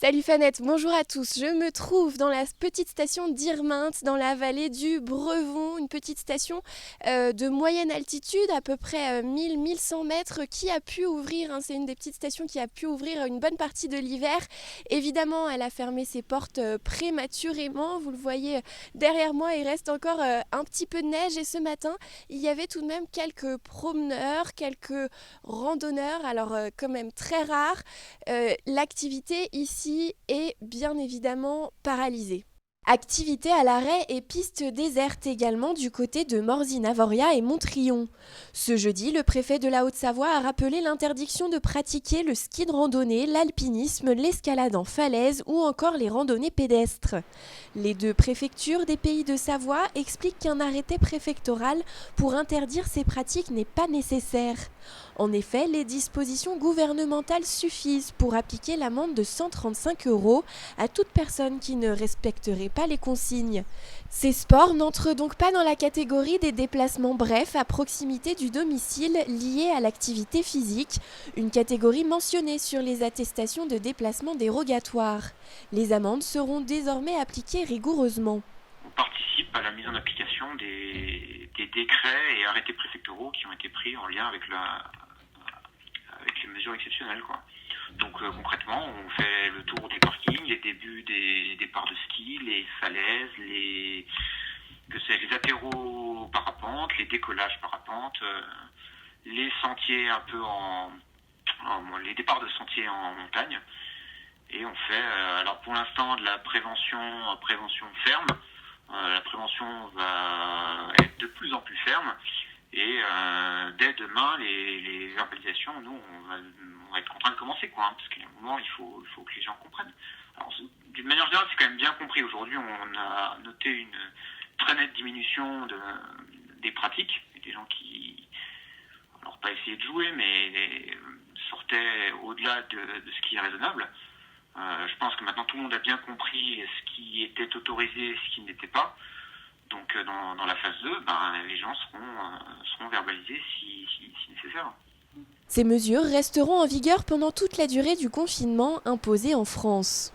Salut Fanette, bonjour à tous. Je me trouve dans la petite station d'Irminte, dans la vallée du Brevon, une petite station de moyenne altitude, à peu près 1000-1100 mètres, qui a pu ouvrir, c'est une des petites stations qui a pu ouvrir une bonne partie de l'hiver. Évidemment, elle a fermé ses portes prématurément. Vous le voyez derrière moi, il reste encore un petit peu de neige et ce matin, il y avait tout de même quelques promeneurs, quelques randonneurs, alors quand même très rares. L'activité ici est bien évidemment paralysée. Activité à l'arrêt et piste déserte également du côté de Morzine-Avoria et Montrion. Ce jeudi, le préfet de la Haute-Savoie a rappelé l'interdiction de pratiquer le ski de randonnée, l'alpinisme, l'escalade en falaise ou encore les randonnées pédestres. Les deux préfectures des Pays de Savoie expliquent qu'un arrêté préfectoral pour interdire ces pratiques n'est pas nécessaire. En effet, les dispositions gouvernementales suffisent pour appliquer l'amende de 135 € à toute personne qui ne respecterait pas les consignes. Ces sports n'entrent donc pas dans la catégorie des déplacements brefs à proximité du domicile liés à l'activité physique, une catégorie mentionnée sur les attestations de déplacement dérogatoires. Les amendes seront désormais appliquées rigoureusement. On participe à la mise en application des décrets et arrêtés préfectoraux qui ont été pris en lien avec les mesures exceptionnelles, quoi. Donc concrètement, on fait le tour des parkings, les débuts des départs de ski, les falaises, les atterros parapente, les décollages parapente, les sentiers un peu les départs de sentiers en montagne. Et on fait, alors pour l'instant, de la prévention ferme. La prévention va être de plus en plus ferme. Et dès demain, les verbalisations, nous, on va être contraints de commencer, quoi, parce qu'à un moment, il faut que les gens comprennent. Alors, d'une manière générale, c'est quand même bien compris. Aujourd'hui, on a noté une très nette diminution des pratiques, des gens qui, alors pas essayer de jouer, mais sortaient au-delà de ce qui est raisonnable. Je pense que maintenant, tout le monde a bien compris ce qui était autorisé et ce qui n'était pas. Donc dans la phase 2, les gens seront verbalisés si nécessaire. Ces mesures resteront en vigueur pendant toute la durée du confinement imposé en France.